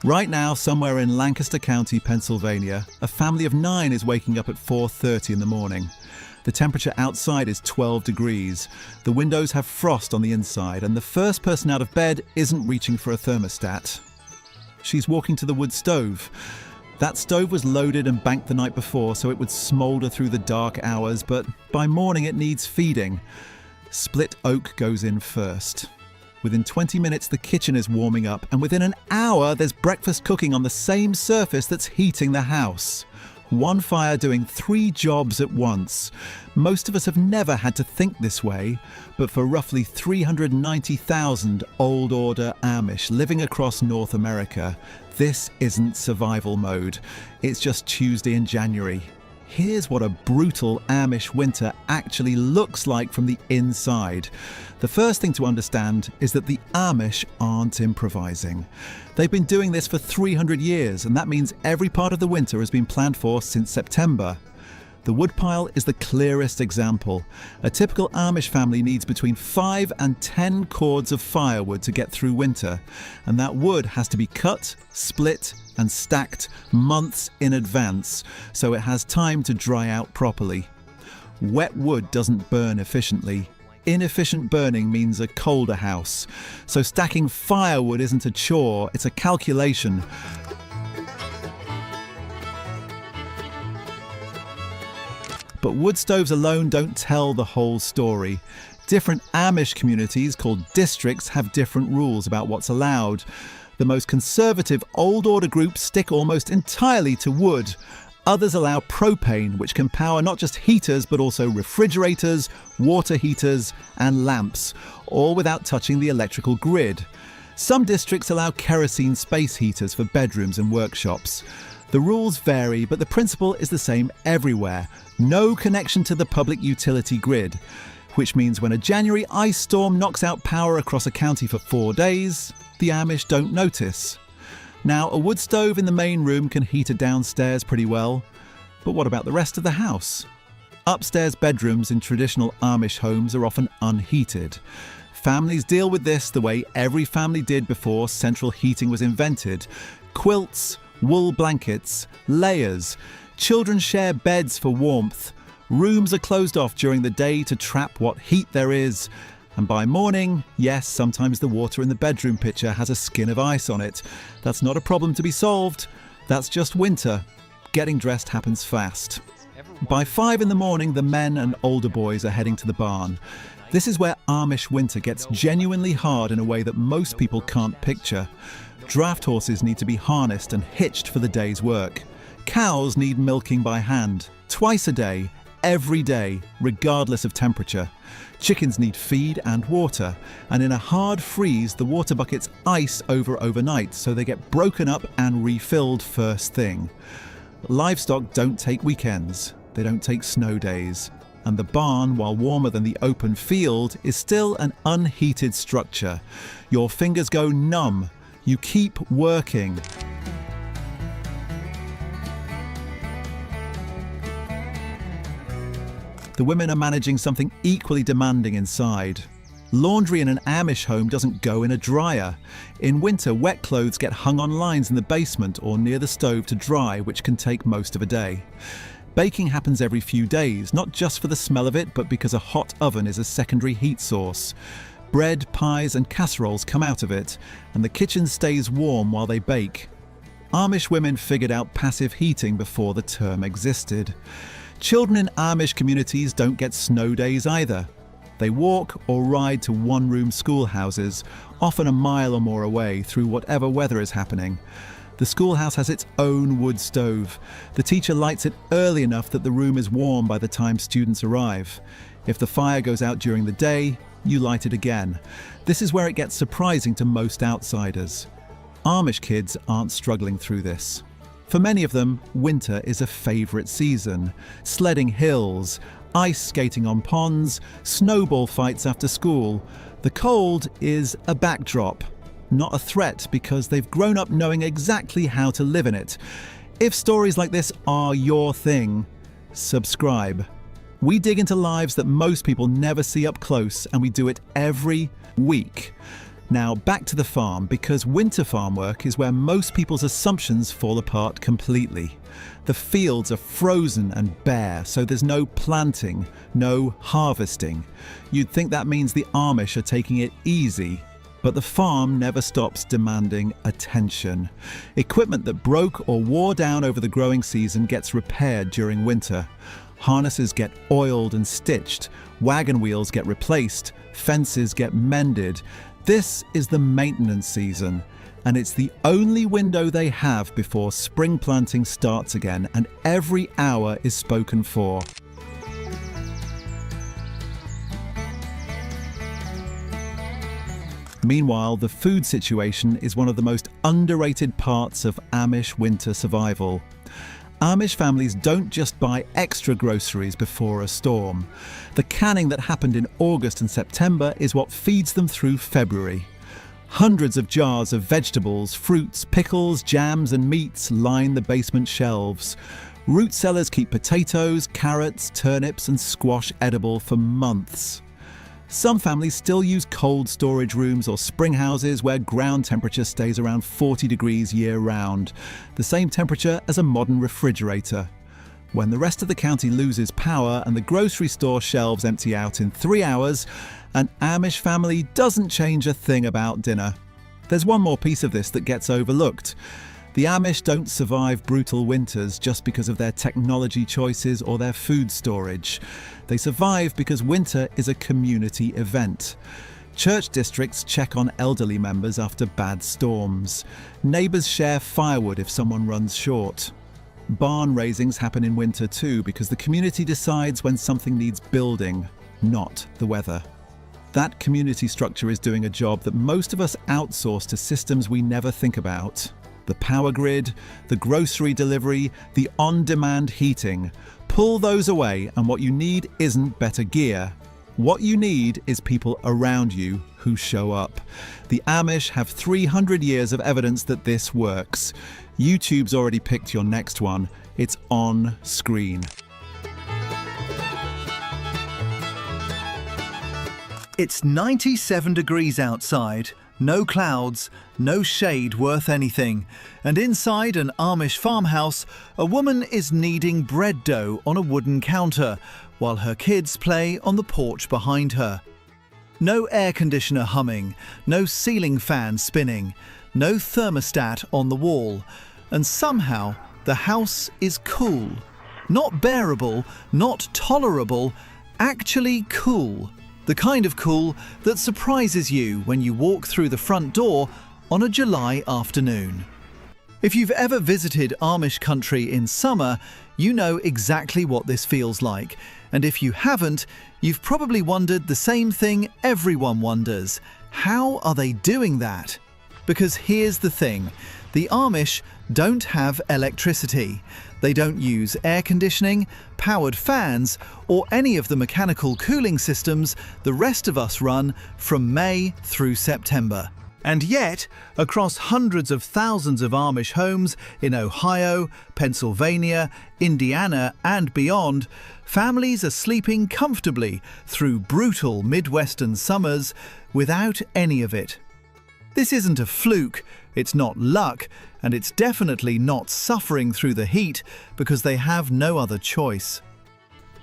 Right now, somewhere in Lancaster County, Pennsylvania, a family of 9 is waking up at 4:30 in the morning. The temperature outside is 12 degrees. The windows have frost on the inside, and the first person out of bed isn't reaching for a thermostat. She's walking to the wood stove. That stove was loaded and banked the night before, so it would smoulder through the dark hours, but by morning it needs feeding. Split oak goes in first. Within 20 minutes, the kitchen is warming up, and within an hour, there's breakfast cooking on the same surface that's heating the house. One fire doing 3 jobs at once. Most of us have never had to think this way, but for roughly 390,000 old order Amish living across North America, this isn't survival mode. It's just Tuesday in January. Here's what a brutal Amish winter actually looks like from the inside. The first thing to understand is that the Amish aren't improvising. They've been doing this for 300 years, and that means every part of the winter has been planned for since September. The woodpile is the clearest example. A typical Amish family needs between 5 and 10 cords of firewood to get through winter, and that wood has to be cut, split, and stacked months in advance, so it has time to dry out properly. Wet wood doesn't burn efficiently. Inefficient burning means a colder house. So stacking firewood isn't a chore, it's a calculation. But wood stoves alone don't tell the whole story. Different Amish communities, called districts, have different rules about what's allowed. The most conservative old order groups stick almost entirely to wood. Others allow propane, which can power not just heaters but also refrigerators, water heaters and lamps, all without touching the electrical grid. Some districts allow kerosene space heaters for bedrooms and workshops. The rules vary, but the principle is the same everywhere. No connection to the public utility grid, which means when a January ice storm knocks out power across a county for 4 days, the Amish don't notice. Now, a wood stove in the main room can heat a downstairs pretty well, but what about the rest of the house? Upstairs bedrooms in traditional Amish homes are often unheated. Families deal with this the way every family did before central heating was invented. Quilts, wool blankets, layers. Children share beds for warmth. Rooms are closed off during the day to trap what heat there is. And by morning, yes, sometimes the water in the bedroom pitcher has a skin of ice on it. That's not a problem to be solved. That's just winter. Getting dressed happens fast. By 5 in the morning, the men and older boys are heading to the barn. This is where Amish winter gets genuinely hard in a way that most people can't picture. Draft horses need to be harnessed and hitched for the day's work. Cows need milking by hand, twice a day, every day, regardless of temperature. Chickens need feed and water, and in a hard freeze, the water buckets ice over overnight, so they get broken up and refilled first thing. Livestock don't take weekends, they don't take snow days, and the barn, while warmer than the open field, is still an unheated structure. Your fingers go numb. You keep working. The women are managing something equally demanding inside. Laundry in an Amish home doesn't go in a dryer. In winter, wet clothes get hung on lines in the basement or near the stove to dry, which can take most of a day. Baking happens every few days, not just for the smell of it, but because a hot oven is a secondary heat source. Bread, pies and casseroles come out of it, and the kitchen stays warm while they bake. Amish women figured out passive heating before the term existed. Children in Amish communities don't get snow days either. They walk or ride to one-room schoolhouses, often a mile or more away, through whatever weather is happening. The schoolhouse has its own wood stove. The teacher lights it early enough that the room is warm by the time students arrive. If the fire goes out during the day, you light it again. This is where it gets surprising to most outsiders. Amish kids aren't struggling through this. For many of them, winter is a favourite season. Sledding hills, ice skating on ponds, snowball fights after school. The cold is a backdrop, not a threat, because they've grown up knowing exactly how to live in it. If stories like this are your thing, subscribe. We dig into lives that most people never see up close, and we do it every week. Now back to the farm, because winter farm work is where most people's assumptions fall apart completely. The fields are frozen and bare, so there's no planting, no harvesting. You'd think that means the Amish are taking it easy, but the farm never stops demanding attention. Equipment that broke or wore down over the growing season gets repaired during winter. Harnesses get oiled and stitched, wagon wheels get replaced, fences get mended. This is the maintenance season, and it's the only window they have before spring planting starts again, and every hour is spoken for. Meanwhile, the food situation is one of the most underrated parts of Amish winter survival. Amish families don't just buy extra groceries before a storm. The canning that happened in August and September is what feeds them through February. Hundreds of jars of vegetables, fruits, pickles, jams and meats line the basement shelves. Root cellars keep potatoes, carrots, turnips and squash edible for months. Some families still use cold storage rooms or spring houses where ground temperature stays around 40 degrees year-round, the same temperature as a modern refrigerator. When the rest of the county loses power and the grocery store shelves empty out in 3 hours, an Amish family doesn't change a thing about dinner. There's one more piece of this that gets overlooked. The Amish don't survive brutal winters just because of their technology choices or their food storage. They survive because winter is a community event. Church districts check on elderly members after bad storms. Neighbours share firewood if someone runs short. Barn raisings happen in winter too because the community decides when something needs building, not the weather. That community structure is doing a job that most of us outsource to systems we never think about. The power grid, the grocery delivery, the on-demand heating. Pull those away and what you need isn't better gear. What you need is people around you who show up. The Amish have 300 years of evidence that this works. YouTube's already picked your next one. It's on screen. It's 97 degrees outside. No clouds, no shade worth anything, and inside an Amish farmhouse, a woman is kneading bread dough on a wooden counter, while her kids play on the porch behind her. No air conditioner humming, no ceiling fan spinning, no thermostat on the wall, and somehow the house is cool. Not bearable, not tolerable, actually cool. The kind of cool that surprises you when you walk through the front door on a July afternoon. If you've ever visited Amish country in summer, you know exactly what this feels like. And if you haven't, you've probably wondered the same thing everyone wonders. How are they doing that? Because here's the thing. The Amish don't have electricity. They don't use air conditioning, powered fans, or any of the mechanical cooling systems the rest of us run from May through September. And yet, across hundreds of thousands of Amish homes in Ohio, Pennsylvania, Indiana, and beyond, families are sleeping comfortably through brutal Midwestern summers without any of it. This isn't a fluke, it's not luck, and it's definitely not suffering through the heat because they have no other choice.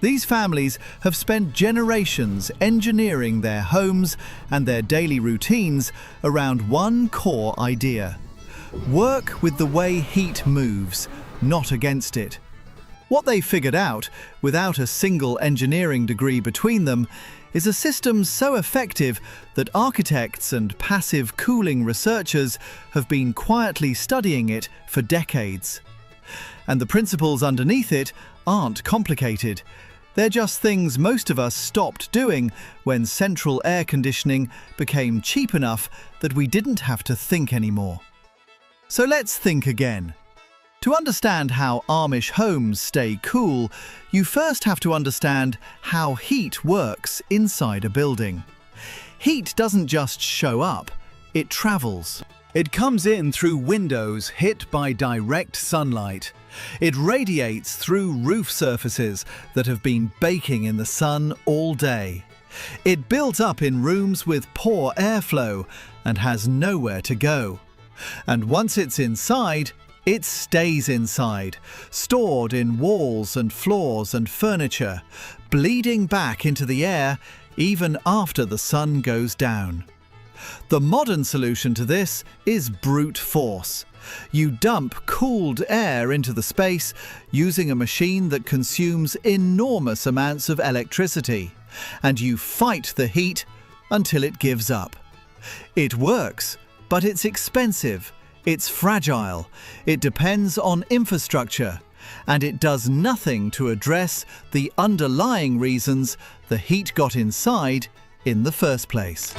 These families have spent generations engineering their homes and their daily routines around one core idea: work with the way heat moves, not against it. What they figured out, without a single engineering degree between them, is a system so effective that architects and passive cooling researchers have been quietly studying it for decades. And the principles underneath it aren't complicated. They're just things most of us stopped doing when central air conditioning became cheap enough that we didn't have to think anymore. So let's think again. To understand how Amish homes stay cool, you first have to understand how heat works inside a building. Heat doesn't just show up, it travels. It comes in through windows hit by direct sunlight. It radiates through roof surfaces that have been baking in the sun all day. It builds up in rooms with poor airflow and has nowhere to go. And once it's inside, it stays inside, stored in walls and floors and furniture, bleeding back into the air even after the sun goes down. The modern solution to this is brute force. You dump cooled air into the space using a machine that consumes enormous amounts of electricity, and you fight the heat until it gives up. It works, but it's expensive, it's fragile, it depends on infrastructure, and it does nothing to address the underlying reasons the heat got inside in the first place.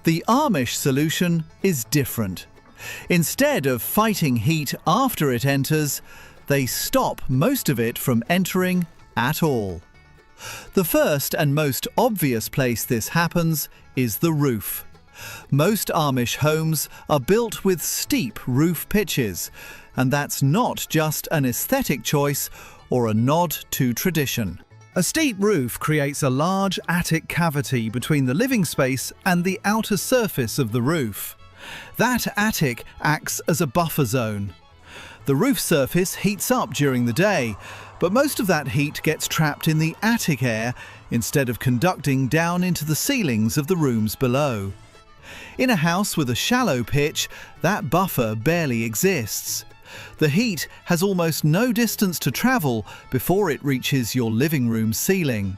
The Amish solution is different. Instead of fighting heat after it enters, they stop most of it from entering at all. The first and most obvious place this happens is the roof. Most Amish homes are built with steep roof pitches, and that's not just an aesthetic choice or a nod to tradition. A steep roof creates a large attic cavity between the living space and the outer surface of the roof. That attic acts as a buffer zone. The roof surface heats up during the day, but most of that heat gets trapped in the attic air instead of conducting down into the ceilings of the rooms below. In a house with a shallow pitch, that buffer barely exists. The heat has almost no distance to travel before it reaches your living room ceiling.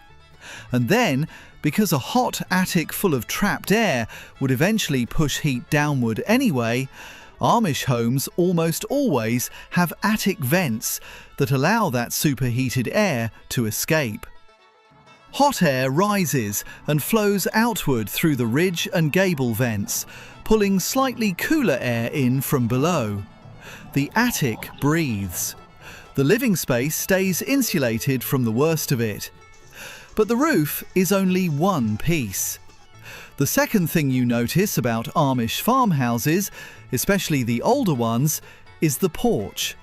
And then, because a hot attic full of trapped air would eventually push heat downward anyway, Amish homes almost always have attic vents that allow that superheated air to escape. Hot air rises and flows outward through the ridge and gable vents, pulling slightly cooler air in from below. The attic breathes. The living space stays insulated from the worst of it. But the roof is only one piece. The second thing you notice about Amish farmhouses, especially the older ones, is the porch.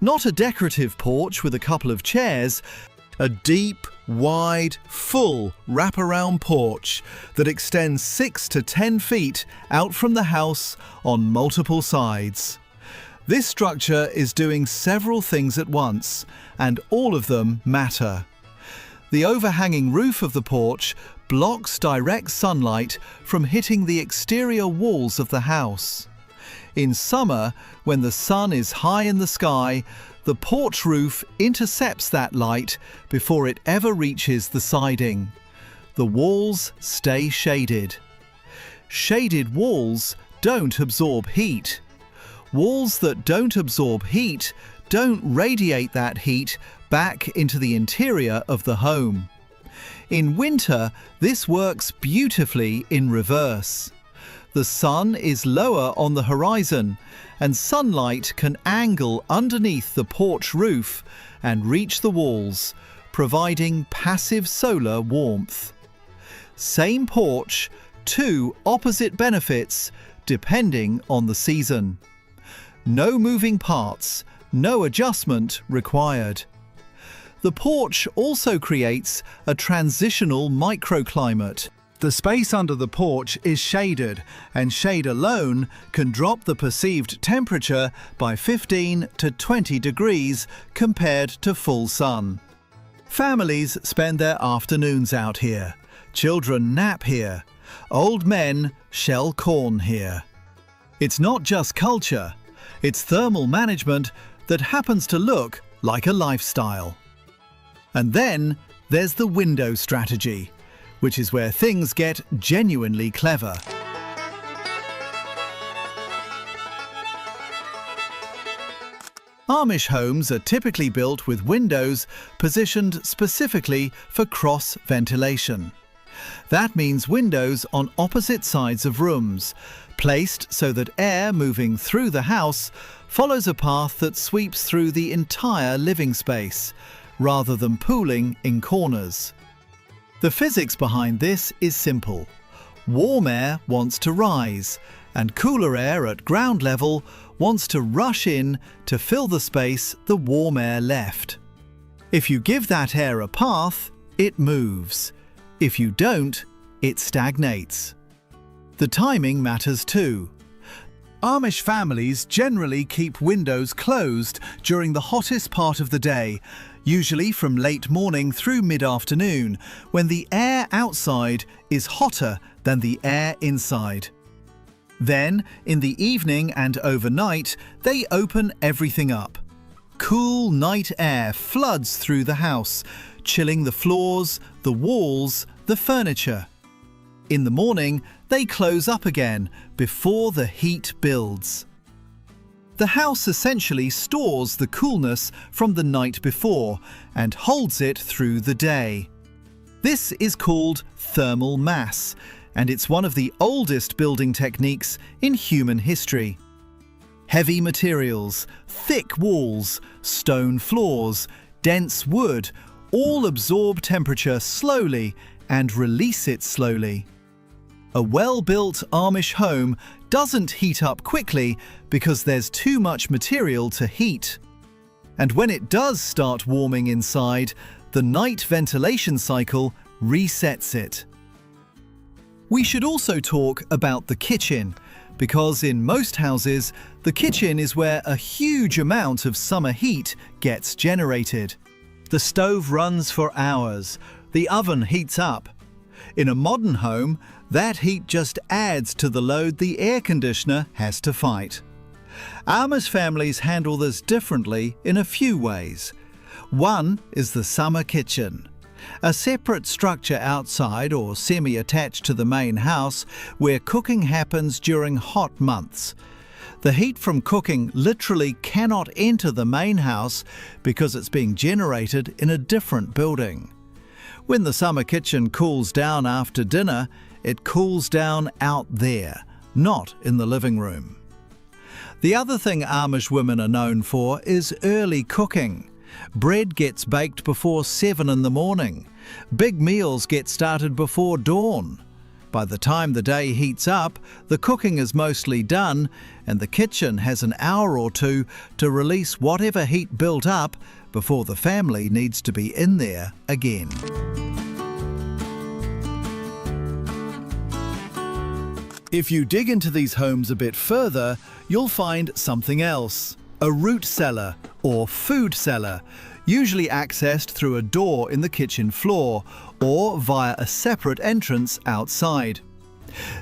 Not a decorative porch with a couple of chairs, a deep, wide, full wraparound porch that extends 6 to 10 feet out from the house on multiple sides. This structure is doing several things at once, and all of them matter. The overhanging roof of the porch blocks direct sunlight from hitting the exterior walls of the house. In summer, when the sun is high in the sky, the porch roof intercepts that light before it ever reaches the siding. The walls stay shaded. Shaded walls don't absorb heat. Walls that don't absorb heat don't radiate that heat back into the interior of the home. In winter, this works beautifully in reverse. The sun is lower on the horizon, and sunlight can angle underneath the porch roof and reach the walls, providing passive solar warmth. Same porch, two opposite benefits depending on the season. No moving parts, no adjustment required. The porch also creates a transitional microclimate. The space under the porch is shaded, and shade alone can drop the perceived temperature by 15 to 20 degrees compared to full sun. Families spend their afternoons out here. Children nap here. Old men shell corn here. It's not just culture. It's thermal management that happens to look like a lifestyle. And then there's the window strategy, which is where things get genuinely clever. Amish homes are typically built with windows positioned specifically for cross ventilation. That means windows on opposite sides of rooms, placed so that air moving through the house follows a path that sweeps through the entire living space, rather than pooling in corners. The physics behind this is simple. Warm air wants to rise, and cooler air at ground level wants to rush in to fill the space the warm air left. If you give that air a path, it moves. If you don't, it stagnates. The timing matters too. Amish families generally keep windows closed during the hottest part of the day, usually from late morning through mid-afternoon, when the air outside is hotter than the air inside. Then, in the evening and overnight, they open everything up. Cool night air floods through the house, chilling the floors, the walls, the furniture. In the morning, they close up again before the heat builds. The house essentially stores the coolness from the night before and holds it through the day. This is called thermal mass, and it's one of the oldest building techniques in human history. Heavy materials, thick walls, stone floors, dense wood all absorb temperature slowly and release it slowly. A well-built Amish home doesn't heat up quickly because there's too much material to heat. And when it does start warming inside, the night ventilation cycle resets it. We should also talk about the kitchen, because in most houses, the kitchen is where a huge amount of summer heat gets generated. The stove runs for hours, the oven heats up. In a modern home, that heat just adds to the load the air conditioner has to fight. Amish families handle this differently in a few ways. One is the summer kitchen, a separate structure outside or semi-attached to the main house where cooking happens during hot months. The heat from cooking literally cannot enter the main house because it's being generated in a different building. When the summer kitchen cools down after dinner, it cools down out there, not in the living room. The other thing Amish women are known for is early cooking. Bread gets baked before 7 in the morning. Big meals get started before dawn. By the time the day heats up, the cooking is mostly done, and the kitchen has an hour or two to release whatever heat built up before the family needs to be in there again. If you dig into these homes a bit further, you'll find something else. A root cellar, or food cellar, usually accessed through a door in the kitchen floor or via a separate entrance outside.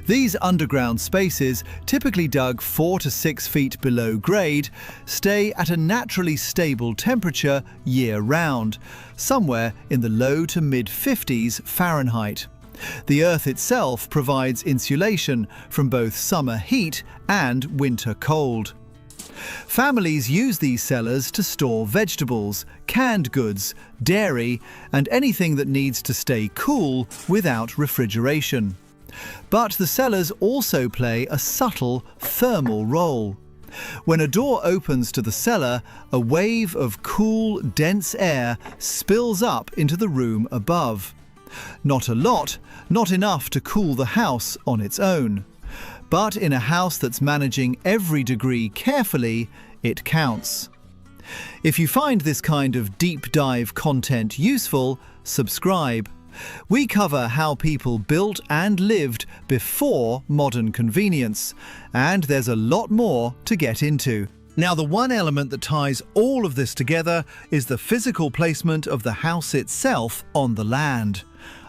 These underground spaces, typically dug 4 to 6 feet below grade, stay at a naturally stable temperature year-round, somewhere in the low to mid-50s Fahrenheit. The earth itself provides insulation from both summer heat and winter cold. Families use these cellars to store vegetables, canned goods, dairy, and anything that needs to stay cool without refrigeration. But the cellars also play a subtle thermal role. When a door opens to the cellar, a wave of cool, dense air spills up into the room above. Not a lot, not enough to cool the house on its own. But in a house that's managing every degree carefully, it counts. If you find this kind of deep dive content useful, subscribe. We cover how people built and lived before modern convenience, and there's a lot more to get into. Now, the one element that ties all of this together is the physical placement of the house itself on the land.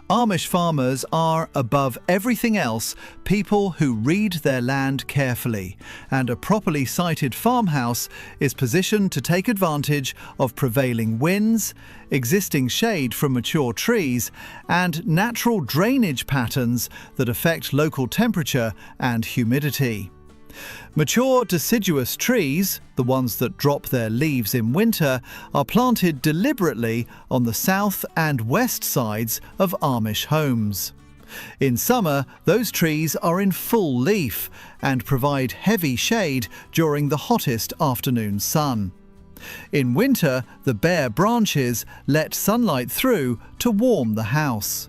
Amish farmers are, above everything else, people who read their land carefully, and a properly sited farmhouse is positioned to take advantage of prevailing winds, existing shade from mature trees, and natural drainage patterns that affect local temperature and humidity. Mature deciduous trees, the ones that drop their leaves in winter, are planted deliberately on the south and west sides of Amish homes. In summer, those trees are in full leaf and provide heavy shade during the hottest afternoon sun. In winter, the bare branches let sunlight through to warm the house.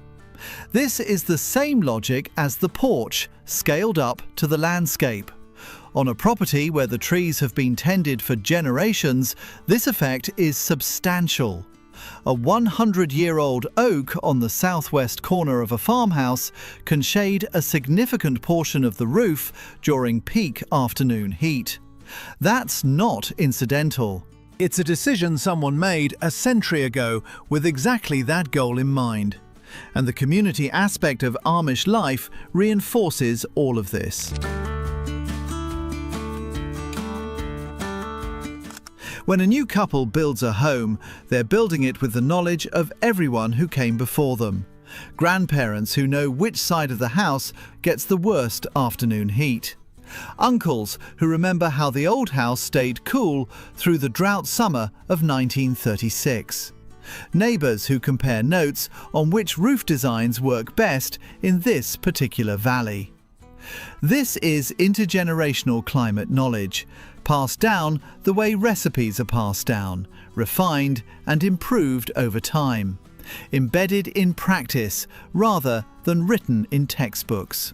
This is the same logic as the porch, scaled up to the landscape. On a property where the trees have been tended for generations, this effect is substantial. A 100-year-old oak on the southwest corner of a farmhouse can shade a significant portion of the roof during peak afternoon heat. That's not incidental. It's a decision someone made a century ago with exactly that goal in mind. And the community aspect of Amish life reinforces all of this. When a new couple builds a home, they're building it with the knowledge of everyone who came before them. Grandparents who know which side of the house gets the worst afternoon heat. Uncles who remember how the old house stayed cool through the drought summer of 1936. Neighbours who compare notes on which roof designs work best in this particular valley. This is intergenerational climate knowledge, passed down the way recipes are passed down, refined and improved over time, embedded in practice rather than written in textbooks.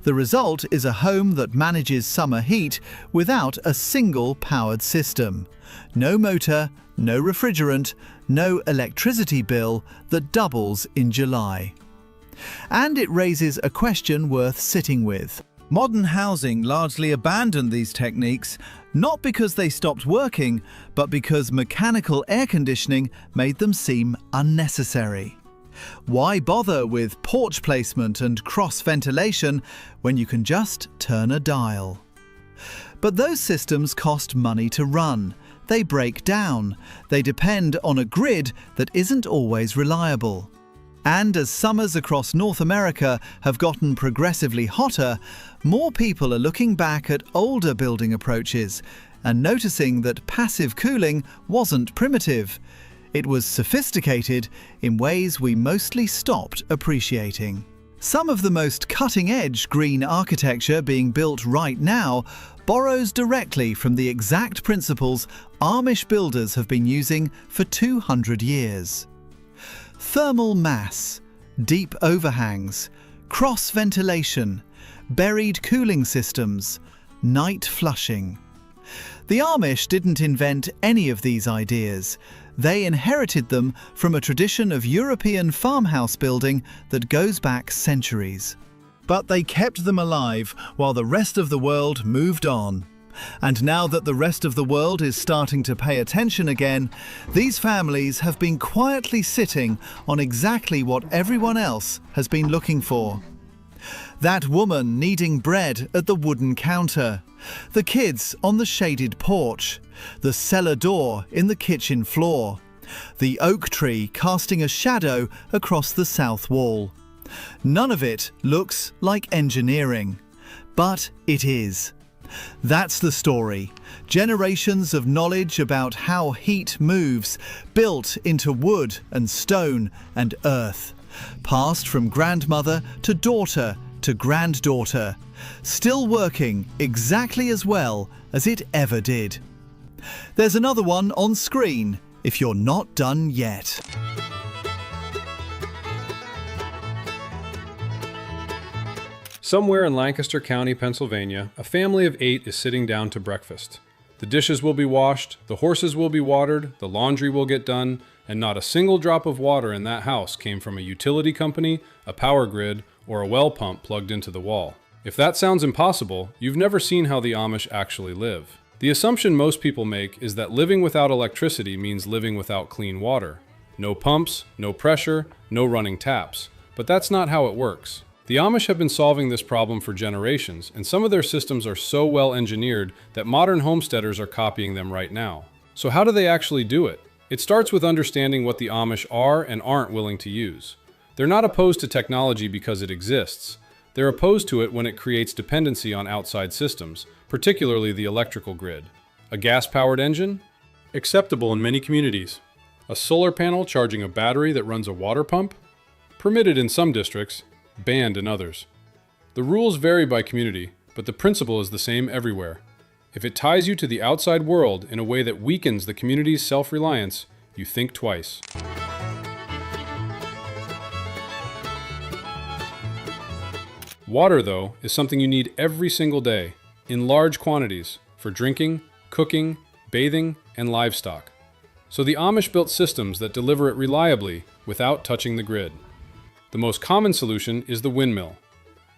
The result is a home that manages summer heat without a single powered system. No motor, no refrigerant, no electricity bill that doubles in July. And it raises a question worth sitting with. Modern housing largely abandoned these techniques, not because they stopped working, but because mechanical air conditioning made them seem unnecessary. Why bother with porch placement and cross ventilation when you can just turn a dial? But those systems cost money to run. They break down. They depend on a grid that isn't always reliable. And as summers across North America have gotten progressively hotter, more people are looking back at older building approaches and noticing that passive cooling wasn't primitive. It was sophisticated in ways we mostly stopped appreciating. Some of the most cutting-edge green architecture being built right now borrows directly from the exact principles Amish builders have been using for 200 years. Thermal mass, deep overhangs, cross ventilation, buried cooling systems, night flushing. The Amish didn't invent any of these ideas. They inherited them from a tradition of European farmhouse building that goes back centuries. But they kept them alive while the rest of the world moved on. And now that the rest of the world is starting to pay attention again, these families have been quietly sitting on exactly what everyone else has been looking for. That woman kneading bread at the wooden counter, the kids on the shaded porch, the cellar door in the kitchen floor, the oak tree casting a shadow across the south wall. None of it looks like engineering, but it is. That's the story. Generations of knowledge about how heat moves, built into wood and stone and earth. Passed from grandmother to daughter to granddaughter. Still working exactly as well as it ever did. There's another one on screen if you're not done yet. Somewhere in Lancaster County, Pennsylvania, a family of 8 is sitting down to breakfast. The dishes will be washed, the horses will be watered, the laundry will get done, and not a single drop of water in that house came from a utility company, a power grid, or a well pump plugged into the wall. If that sounds impossible, you've never seen how the Amish actually live. The assumption most people make is that living without electricity means living without clean water. No pumps, no pressure, no running taps. But that's not how it works. The Amish have been solving this problem for generations, and some of their systems are so well engineered that modern homesteaders are copying them right now. So how do they actually do it? It starts with understanding what the Amish are and aren't willing to use. They're not opposed to technology because it exists. They're opposed to it when it creates dependency on outside systems, particularly the electrical grid. A gas-powered engine? Acceptable in many communities. A solar panel charging a battery that runs a water pump? Permitted in some districts, banned in others. The rules vary by community, but the principle is the same everywhere. If it ties you to the outside world in a way that weakens the community's self-reliance, you think twice. Water, though, is something you need every single day, in large quantities, for drinking, cooking, bathing, and livestock. So the Amish built systems that deliver it reliably without touching the grid. The most common solution is the windmill.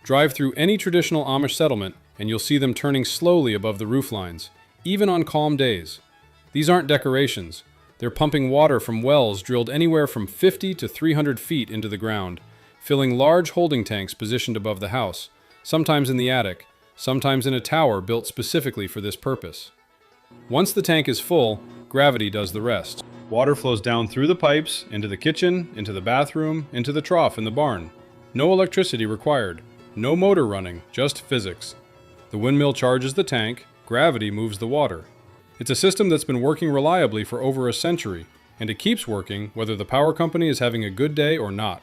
Drive through any traditional Amish settlement and you'll see them turning slowly above the roof lines, even on calm days. These aren't decorations. They're pumping water from wells drilled anywhere from 50 to 300 feet into the ground, filling large holding tanks positioned above the house, sometimes in the attic, sometimes in a tower built specifically for this purpose. Once the tank is full, gravity does the rest. Water flows down through the pipes, into the kitchen, into the bathroom, into the trough in the barn. No electricity required. No motor running, just physics. The windmill charges the tank, gravity moves the water. It's a system that's been working reliably for over a century, and it keeps working whether the power company is having a good day or not.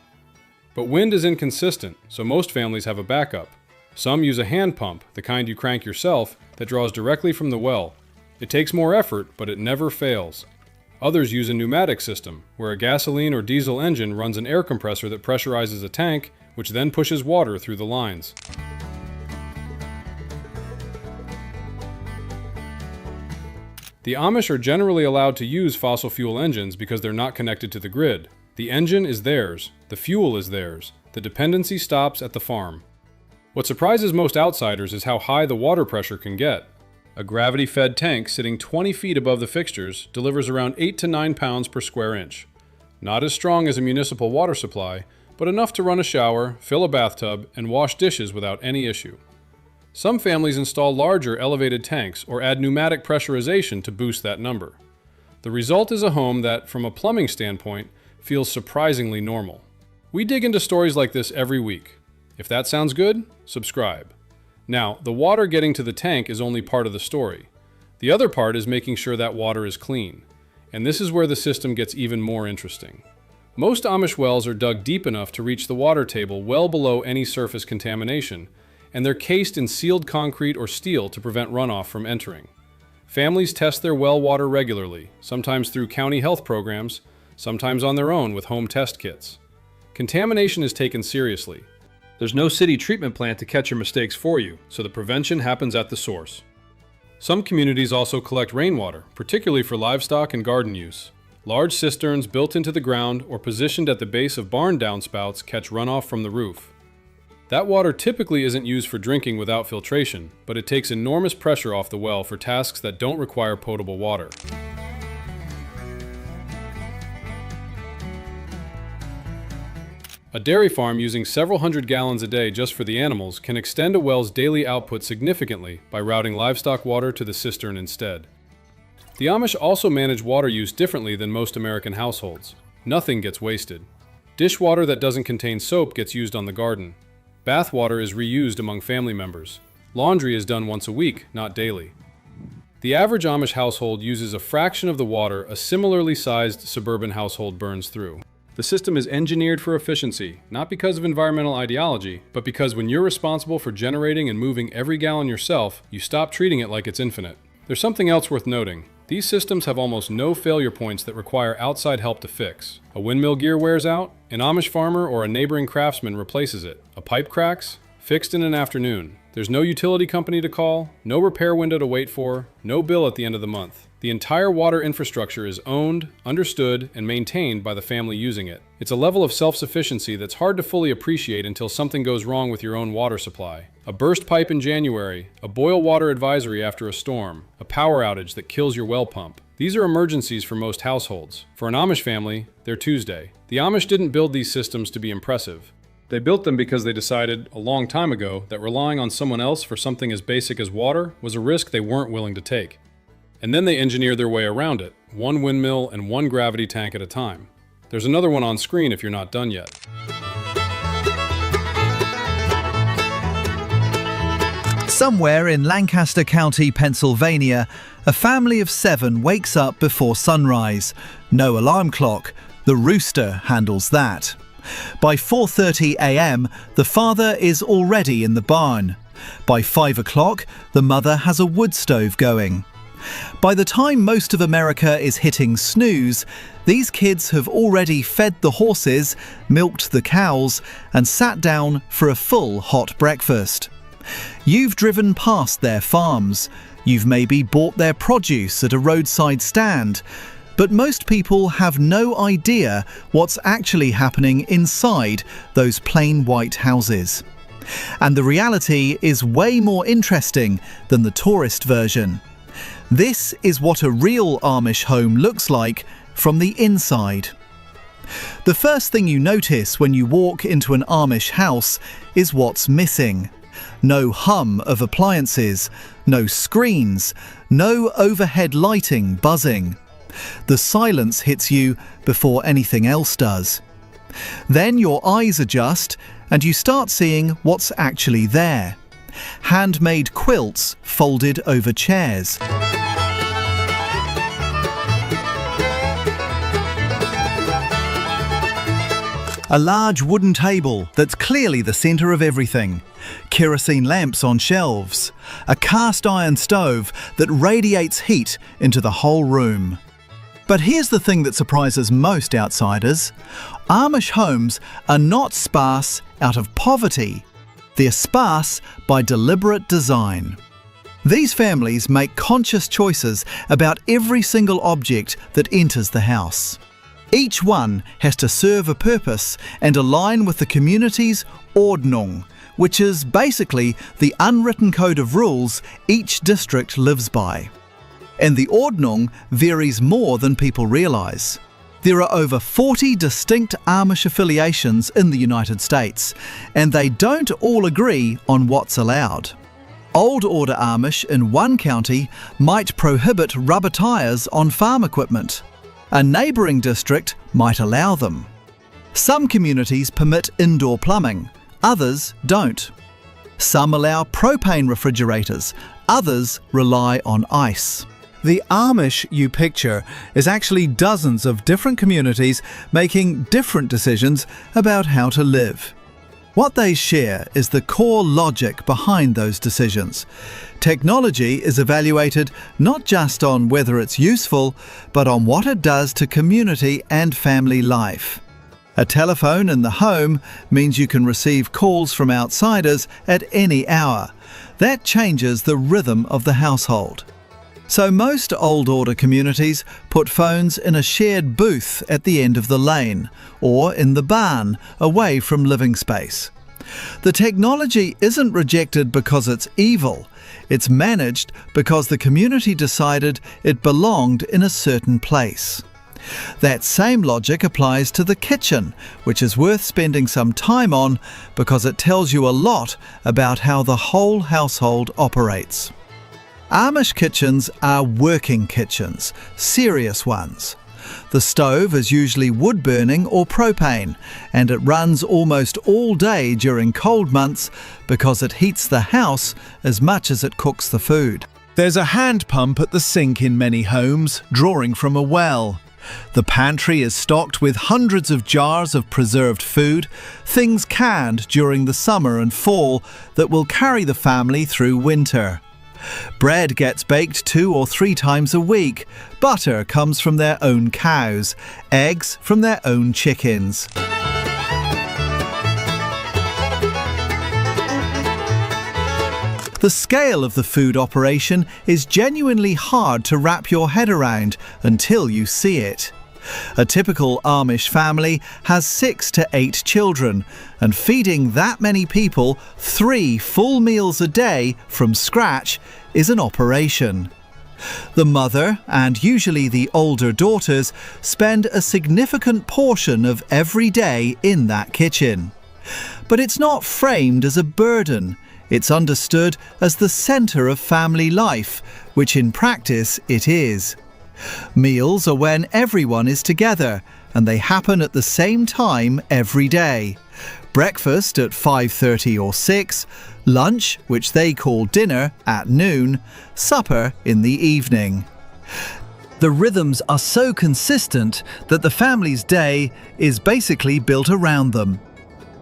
But wind is inconsistent, so most families have a backup. Some use a hand pump, the kind you crank yourself, that draws directly from the well. It takes more effort, but it never fails. Others use a pneumatic system, where a gasoline or diesel engine runs an air compressor that pressurizes a tank, which then pushes water through the lines. The Amish are generally allowed to use fossil fuel engines because they're not connected to the grid. The engine is theirs, the fuel is theirs, the dependency stops at the farm. What surprises most outsiders is how high the water pressure can get. A gravity-fed tank sitting 20 feet above the fixtures delivers around 8 to 9 pounds per square inch. Not as strong as a municipal water supply, but enough to run a shower, fill a bathtub, and wash dishes without any issue. Some families install larger elevated tanks or add pneumatic pressurization to boost that number. The result is a home that, from a plumbing standpoint, feels surprisingly normal. We dig into stories like this every week. If that sounds good, subscribe. Now, the water getting to the tank is only part of the story. The other part is making sure that water is clean. And this is where the system gets even more interesting. Most Amish wells are dug deep enough to reach the water table well below any surface contamination, and they're cased in sealed concrete or steel to prevent runoff from entering. Families test their well water regularly, sometimes through county health programs, sometimes on their own with home test kits. Contamination is taken seriously. There's no city treatment plant to catch your mistakes for you, so the prevention happens at the source. Some communities also collect rainwater, particularly for livestock and garden use. Large cisterns built into the ground or positioned at the base of barn downspouts catch runoff from the roof. That water typically isn't used for drinking without filtration, but it takes enormous pressure off the well for tasks that don't require potable water. A dairy farm using several hundred gallons a day just for the animals can extend a well's daily output significantly by routing livestock water to the cistern instead. The Amish also manage water use differently than most American households. Nothing gets wasted. Dishwater that doesn't contain soap gets used on the garden. Bath water is reused among family members. Laundry is done once a week, not daily. The average Amish household uses a fraction of the water a similarly sized suburban household burns through. The system is engineered for efficiency, not because of environmental ideology, but because when you're responsible for generating and moving every gallon yourself, you stop treating it like it's infinite. There's something else worth noting. These systems have almost no failure points that require outside help to fix. A windmill gear wears out, an Amish farmer or a neighboring craftsman replaces it. A pipe cracks, fixed in an afternoon. There's no utility company to call, no repair window to wait for, no bill at the end of the month. The entire water infrastructure is owned, understood, and maintained by the family using it. It's a level of self-sufficiency that's hard to fully appreciate until something goes wrong with your own water supply. A burst pipe in January, a boil water advisory after a storm, a power outage that kills your well pump. These are emergencies for most households. For an Amish family, they're Tuesday. The Amish didn't build these systems to be impressive. They built them because they decided, a long time ago, that relying on someone else for something as basic as water was a risk they weren't willing to take. And then they engineered their way around it, one windmill and one gravity tank at a time. There's another one on screen if you're not done yet. Somewhere in Lancaster County, Pennsylvania, a family of 7 wakes up before sunrise. No alarm clock. The rooster handles that. By 4:30 a.m., the father is already in the barn. By 5 o'clock, the mother has a wood stove going. By the time most of America is hitting snooze, these kids have already fed the horses, milked the cows, and sat down for a full hot breakfast. You've driven past their farms. You've maybe bought their produce at a roadside stand. But most people have no idea what's actually happening inside those plain white houses. And the reality is way more interesting than the tourist version. This is what a real Amish home looks like from the inside. The first thing you notice when you walk into an Amish house is what's missing. No hum of appliances, no screens, no overhead lighting buzzing. The silence hits you before anything else does. Then your eyes adjust and you start seeing what's actually there. Handmade quilts folded over chairs. A large wooden table that's clearly the centre of everything. Kerosene lamps on shelves. A cast iron stove that radiates heat into the whole room. But here's the thing that surprises most outsiders. Amish homes are not sparse out of poverty. They're sparse by deliberate design. These families make conscious choices about every single object that enters the house. Each one has to serve a purpose and align with the community's Ordnung, which is basically the unwritten code of rules each district lives by. And the Ordnung varies more than people realise. There are over 40 distinct Amish affiliations in the United States, and they don't all agree on what's allowed. Old Order Amish in one county might prohibit rubber tyres on farm equipment. A neighbouring district might allow them. Some communities permit indoor plumbing, others don't. Some allow propane refrigerators, others rely on ice. The Amish you picture is actually dozens of different communities making different decisions about how to live. What they share is the core logic behind those decisions. Technology is evaluated not just on whether it's useful, but on what it does to community and family life. A telephone in the home means you can receive calls from outsiders at any hour. That changes the rhythm of the household. So most Old Order communities put phones in a shared booth at the end of the lane, or in the barn, away from living space. The technology isn't rejected because it's evil. It's managed because the community decided it belonged in a certain place. That same logic applies to the kitchen, which is worth spending some time on because it tells you a lot about how the whole household operates. Amish kitchens are working kitchens, serious ones. The stove is usually wood burning or propane, and it runs almost all day during cold months because it heats the house as much as it cooks the food. There's a hand pump at the sink in many homes, drawing from a well. The pantry is stocked with hundreds of jars of preserved food, things canned during the summer and fall that will carry the family through winter. Bread gets baked 2 or 3 times a week. Butter comes from their own cows. Eggs from their own chickens. The scale of the food operation is genuinely hard to wrap your head around until you see it. A typical Amish family has 6 to 8 children, and feeding that many people 3 full meals a day from scratch is an operation. The mother, and usually the older daughters, spend a significant portion of every day in that kitchen. But it's not framed as a burden. It's understood as the centre of family life, which in practice it is. Meals are when everyone is together, and they happen at the same time every day. Breakfast at 5:30 or 6, lunch, which they call dinner, at noon, supper in the evening. The rhythms are so consistent that the family's day is basically built around them.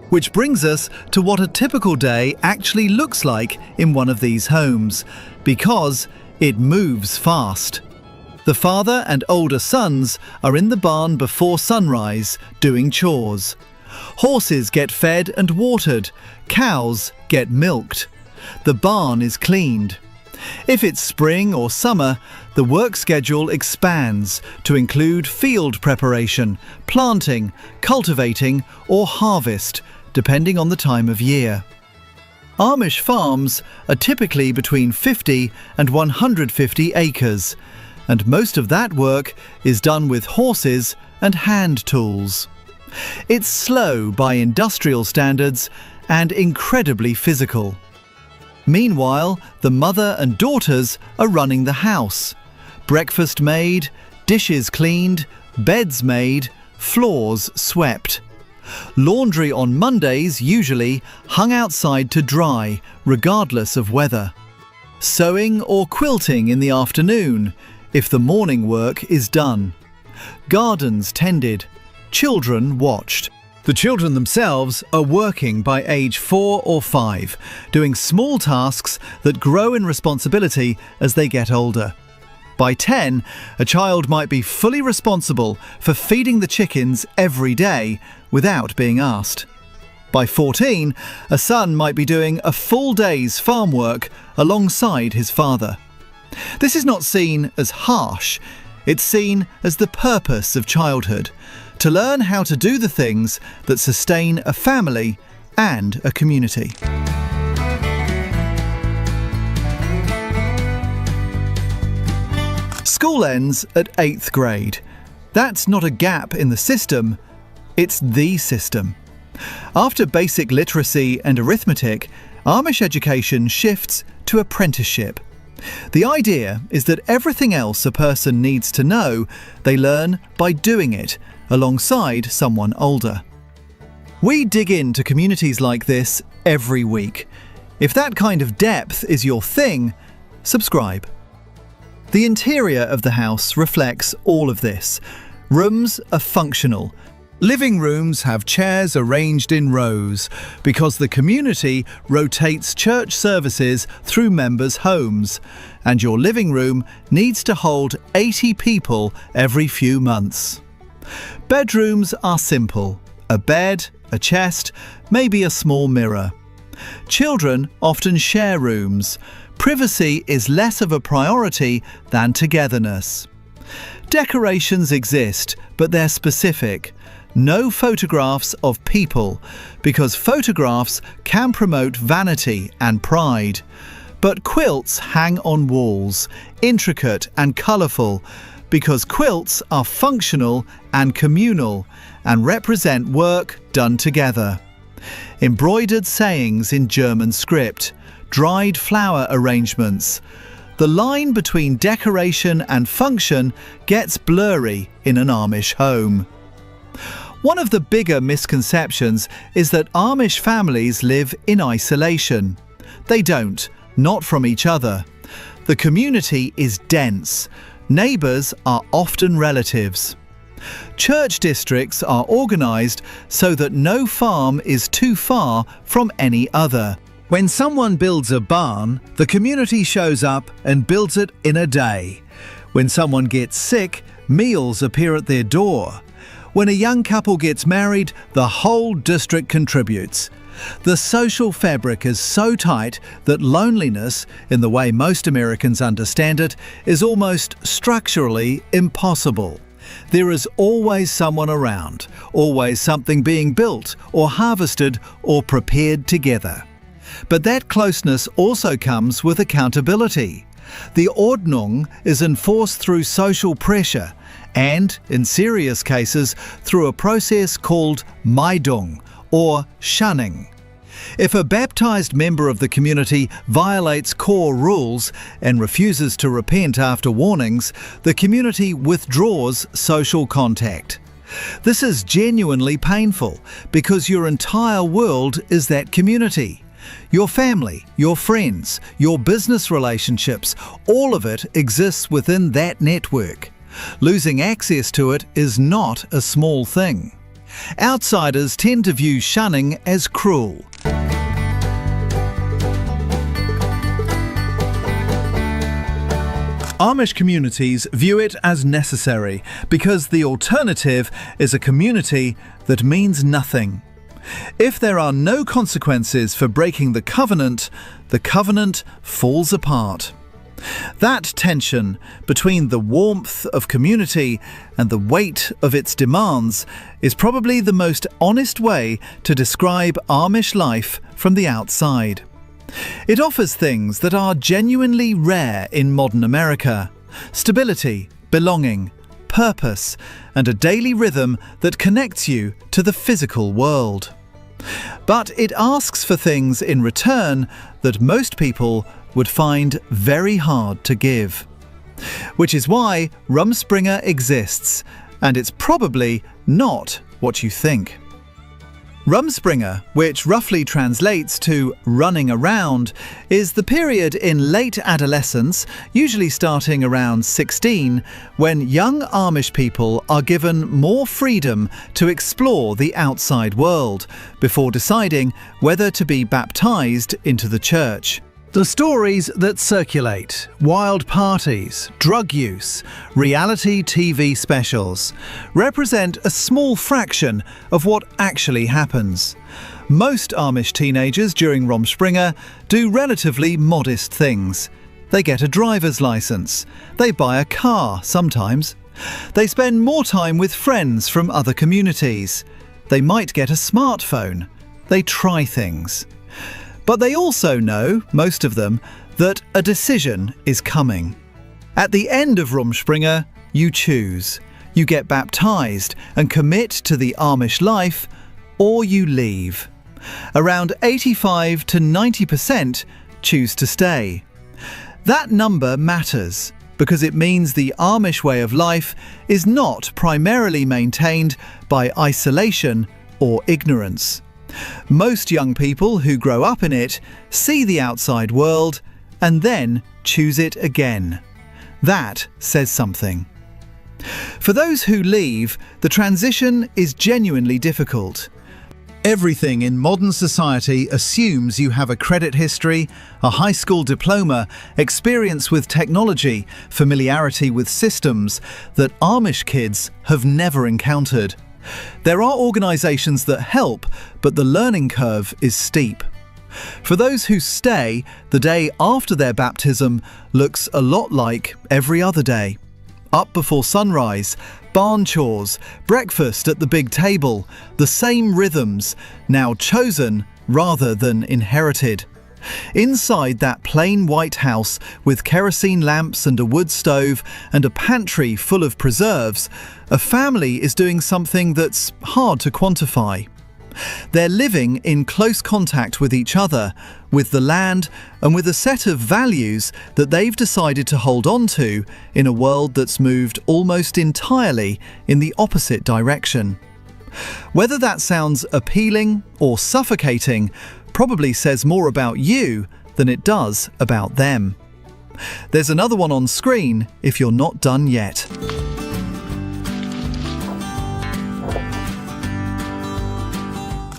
Which brings us to what a typical day actually looks like in one of these homes, because it moves fast. The father and older sons are in the barn before sunrise, doing chores. Horses get fed and watered. Cows get milked. The barn is cleaned. If it's spring or summer, the work schedule expands to include field preparation, planting, cultivating, or harvest, depending on the time of year. Amish farms are typically between 50 and 150 acres, and most of that work is done with horses and hand tools. It's slow by industrial standards and incredibly physical. Meanwhile, the mother and daughters are running the house. Breakfast made, dishes cleaned, beds made, floors swept. Laundry on Mondays usually hung outside to dry, regardless of weather. Sewing or quilting in the afternoon, if the morning work is done. Gardens tended, children watched. The children themselves are working by age 4 or 5, doing small tasks that grow in responsibility as they get older. By 10, a child might be fully responsible for feeding the chickens every day without being asked. By 14, a son might be doing a full day's farm work alongside his father. This is not seen as harsh, it's seen as the purpose of childhood, to learn how to do the things that sustain a family and a community. School ends at 8th grade. That's not a gap in the system, it's the system. After basic literacy and arithmetic, Amish education shifts to apprenticeship. The idea is that everything else a person needs to know, they learn by doing it, alongside someone older. We dig into communities like this every week. If that kind of depth is your thing, subscribe. The interior of the house reflects all of this. Rooms are functional. Living rooms have chairs arranged in rows because the community rotates church services through members' homes, and your living room needs to hold 80 people every few months. Bedrooms are simple: a bed, a chest, maybe a small mirror. Children often share rooms. Privacy is less of a priority than togetherness. Decorations exist, but they're specific. No photographs of people, because photographs can promote vanity and pride. But quilts hang on walls, intricate and colourful, because quilts are functional and communal and represent work done together. Embroidered sayings in German script, dried flower arrangements. The line between decoration and function gets blurry in an Amish home. One of the bigger misconceptions is that Amish families live in isolation. They don't, not from each other. The community is dense. Neighbours are often relatives. Church districts are organised so that no farm is too far from any other. When someone builds a barn, the community shows up and builds it in a day. When someone gets sick, meals appear at their door. When a young couple gets married, the whole district contributes. The social fabric is so tight that loneliness, in the way most Americans understand it, is almost structurally impossible. There is always someone around, always something being built or harvested or prepared together. But that closeness also comes with accountability. The Ordnung is enforced through social pressure and, in serious cases, through a process called Meidung, or shunning. If a baptized member of the community violates core rules and refuses to repent after warnings, the community withdraws social contact. This is genuinely painful because your entire world is that community. Your family, your friends, your business relationships, all of it exists within that network. Losing access to it is not a small thing. Outsiders tend to view shunning as cruel. Amish communities view it as necessary because the alternative is a community that means nothing. If there are no consequences for breaking the covenant falls apart. That tension between the warmth of community and the weight of its demands is probably the most honest way to describe Amish life from the outside. It offers things that are genuinely rare in modern America: stability, belonging, purpose, and a daily rhythm that connects you to the physical world. But it asks for things in return that most people would find very hard to give. Which is why Rumspringa exists, and it's probably not what you think. Rumspringa, which roughly translates to running around, is the period in late adolescence, usually starting around 16, when young Amish people are given more freedom to explore the outside world before deciding whether to be baptized into the church. The stories that circulate, wild parties, drug use, reality TV specials, represent a small fraction of what actually happens. Most Amish teenagers during Rumspringa do relatively modest things. They get a driver's license. They buy a car sometimes. They spend more time with friends from other communities. They might get a smartphone. They try things. But they also know, most of them, that a decision is coming. At the end of Rumspringa, you choose. You get baptized and commit to the Amish life, or you leave. Around 85 to 90% choose to stay. That number matters because it means the Amish way of life is not primarily maintained by isolation or ignorance. Most young people who grow up in it see the outside world and then choose it again. That says something. For those who leave, the transition is genuinely difficult. Everything in modern society assumes you have a credit history, a high school diploma, experience with technology, familiarity with systems that Amish kids have never encountered. There are organisations that help, but the learning curve is steep. For those who stay, the day after their baptism looks a lot like every other day. Up before sunrise, barn chores, breakfast at the big table, the same rhythms, now chosen rather than inherited. Inside that plain white house with kerosene lamps and a wood stove and a pantry full of preserves, a family is doing something that's hard to quantify. They're living in close contact with each other, with the land, and with a set of values that they've decided to hold on to in a world that's moved almost entirely in the opposite direction. Whether that sounds appealing or suffocating probably says more about you than it does about them. There's another one on screen if you're not done yet.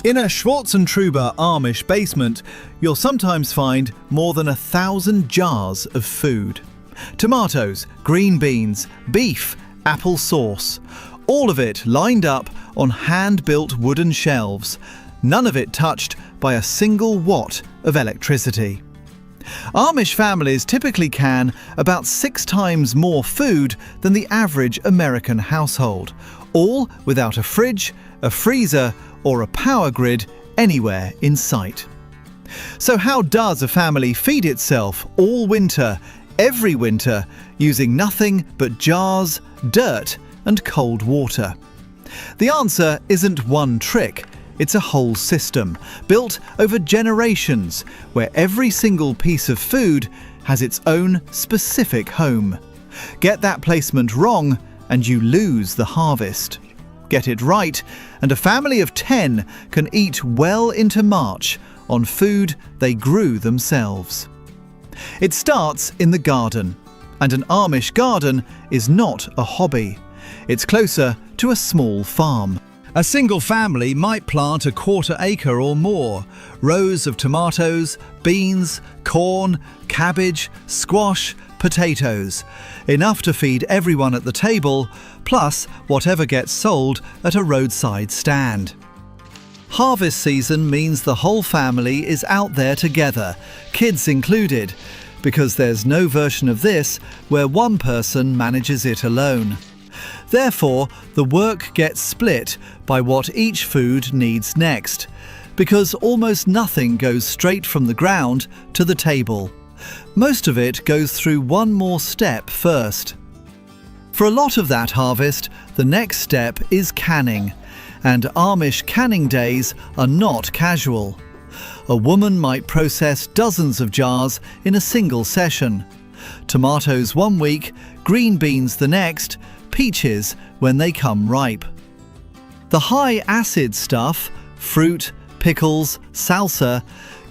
In a Schwarzentruber Amish basement, you'll sometimes find more than 1,000 jars of food. Tomatoes, green beans, beef, apple sauce. All of it lined up on hand-built wooden shelves. None of it touched by a single watt of electricity. Amish families typically can about 6 times more food than the average American household, all without a fridge, a freezer, or a power grid anywhere in sight. So how does a family feed itself all winter, every winter, using nothing but jars, dirt, and cold water? The answer isn't one trick. It's a whole system, built over generations, where every single piece of food has its own specific home. Get that placement wrong, and you lose the harvest. Get it right, and a family of 10 can eat well into March on food they grew themselves. It starts in the garden, and an Amish garden is not a hobby. It's closer to a small farm. A single family might plant a 1/4 acre or more, rows of tomatoes, beans, corn, cabbage, squash, potatoes, enough to feed everyone at the table, plus whatever gets sold at a roadside stand. Harvest season means the whole family is out there together, kids included. because there's no version of this where one person manages it alone. Therefore, the work gets split by what each food needs next, because almost nothing goes straight from the ground to the table. Most of it goes through one more step first. For a lot of that harvest, the next step is canning, and Amish canning days are not casual. A woman might process dozens of jars in a single session. Tomatoes one week, green beans the next, peaches when they come ripe. The high acid stuff, fruit, pickles, salsa,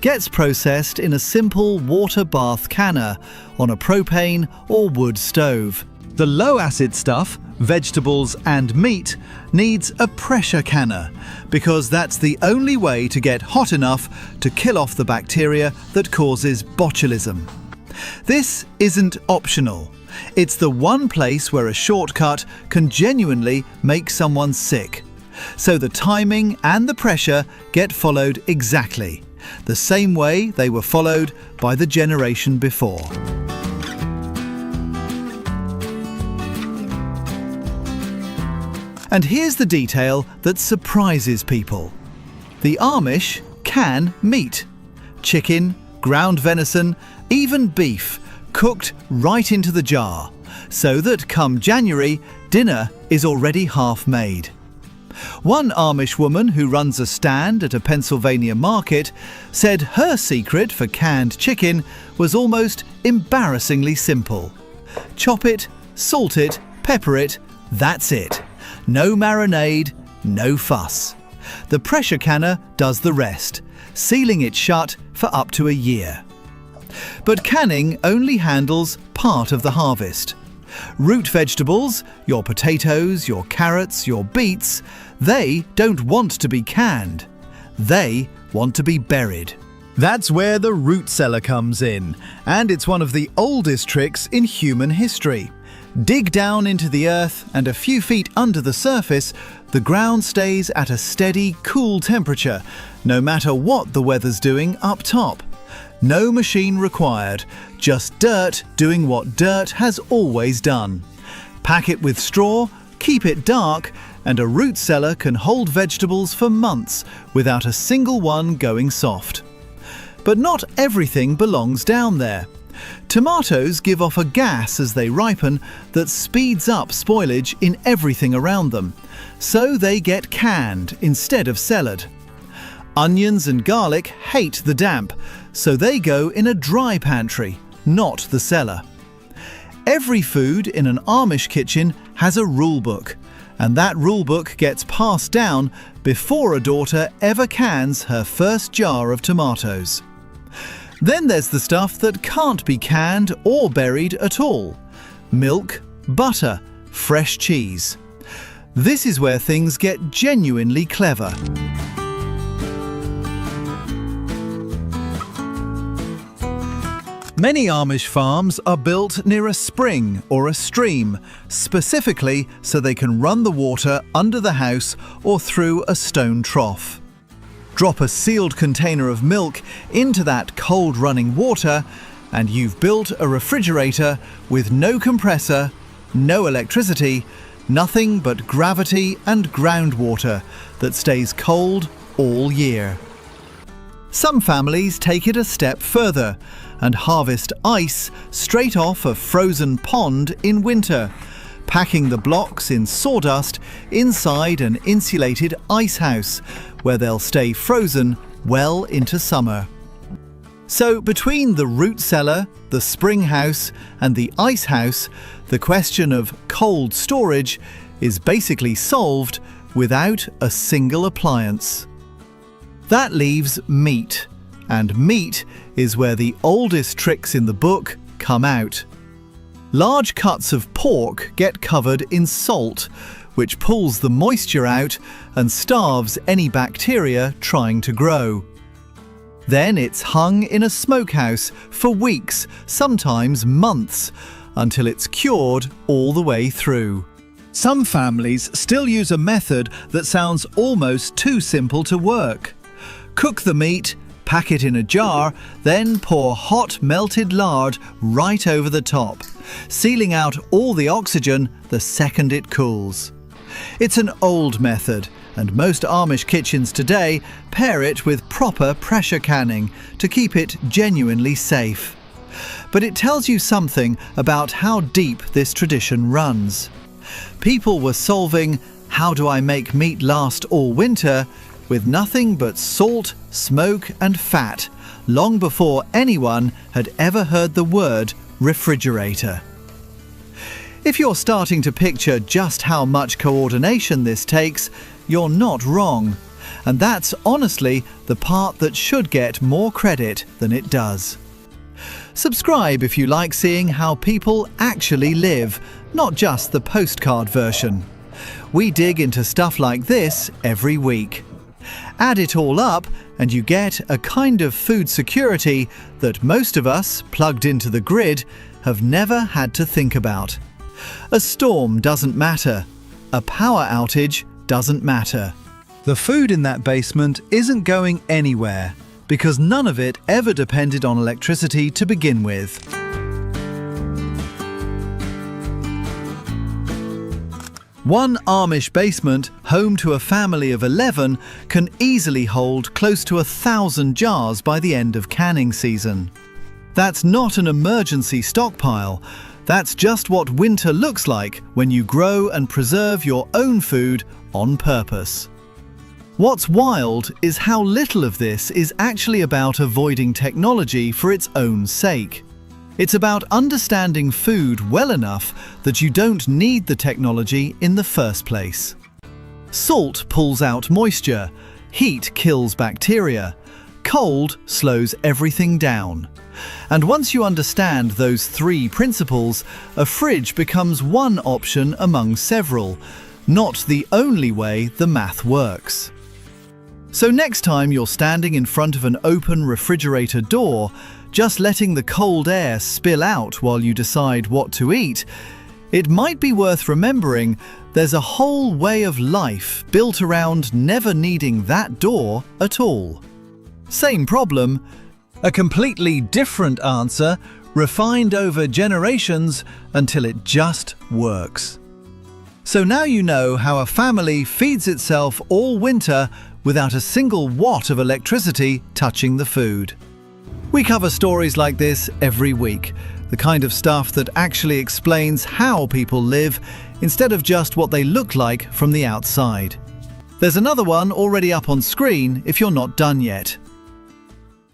gets processed in a simple water bath canner on a propane or wood stove. The low acid stuff, vegetables and meat, needs a pressure canner because that's the only way to get hot enough to kill off the bacteria that causes botulism. This isn't optional. It's the one place where a shortcut can genuinely make someone sick. So the timing and the pressure get followed exactly, the same way they were followed by the generation before. And here's the detail that surprises people. The Amish can meat. Chicken, ground venison, even beef, cooked right into the jar, so that come January, dinner is already half made. One Amish woman who runs a stand at a Pennsylvania market said her secret for canned chicken was almost embarrassingly simple. Chop it, salt it, pepper it, that's it. No marinade, no fuss. The pressure canner does the rest, sealing it shut for up to a year. But canning only handles part of the harvest. Root vegetables, your potatoes, your carrots, your beets, they don't want to be canned. They want to be buried. That's where the root cellar comes in, and it's one of the oldest tricks in human history. Dig down into the earth, and a few feet under the surface, the ground stays at a steady, cool temperature, no matter what the weather's doing up top. No machine required, just dirt doing what dirt has always done. Pack it with straw, keep it dark, and a root cellar can hold vegetables for months without a single one going soft. But not everything belongs down there. Tomatoes give off a gas as they ripen that speeds up spoilage in everything around them, so they get canned instead of cellared. Onions and garlic hate the damp, so they go in a dry pantry, not the cellar. Every food in an Amish kitchen has a rule book, and that rule book gets passed down before a daughter ever cans her first jar of tomatoes. Then there's the stuff that can't be canned or buried at all. Milk, butter, fresh cheese. This is where things get genuinely clever. Many Amish farms are built near a spring or a stream, specifically so they can run the water under the house or through a stone trough. Drop a sealed container of milk into that cold running water, and you've built a refrigerator with no compressor, no electricity, nothing but gravity and groundwater that stays cold all year. Some families take it a step further and harvest ice straight off a frozen pond in winter, packing the blocks in sawdust inside an insulated ice house, where they'll stay frozen well into summer. So between the root cellar, the spring house and the ice house, the question of cold storage is basically solved without a single appliance. That leaves meat, and meat is where the oldest tricks in the book come out. Large cuts of pork get covered in salt, which pulls the moisture out and starves any bacteria trying to grow. Then it's hung in a smokehouse for weeks, sometimes months, until it's cured all the way through. Some families still use a method that sounds almost too simple to work. Cook the meat, Pack it in a jar, then pour hot melted lard right over the top, sealing out all the oxygen the second it cools. It's an old method, and most Amish kitchens today pair it with proper pressure canning to keep it genuinely safe. But it tells you something about how deep this tradition runs. People were solving, how do I make meat last all winter, with nothing but salt, smoke and fat, long before anyone had ever heard the word refrigerator. If you're starting to picture just how much coordination this takes, you're not wrong. And that's honestly the part that should get more credit than it does. Subscribe if you like seeing how people actually live, not just the postcard version. We dig into stuff like this every week. Add it all up and you get a kind of food security that most of us, plugged into the grid, have never had to think about. A storm doesn't matter. A power outage doesn't matter. The food in that basement isn't going anywhere because none of it ever depended on electricity to begin with. One Amish basement, home to a family of 11, can easily hold close to 1,000 jars by the end of canning season. That's not an emergency stockpile. That's just what winter looks like when you grow and preserve your own food on purpose. What's wild is how little of this is actually about avoiding technology for its own sake. It's about understanding food well enough that you don't need the technology in the first place. Salt pulls out moisture, heat kills bacteria, cold slows everything down. And once you understand those three principles, a fridge becomes one option among several, not the only way the math works. So next time you're standing in front of an open refrigerator door, just letting the cold air spill out while you decide what to eat, it might be worth remembering there's a whole way of life built around never needing that door at all. Same problem, a completely different answer, refined over generations until it just works. So now you know how a family feeds itself all winter without a single watt of electricity touching the food. We cover stories like this every week, the kind of stuff that actually explains how people live instead of just what they look like from the outside. There's another one already up on screen if you're not done yet.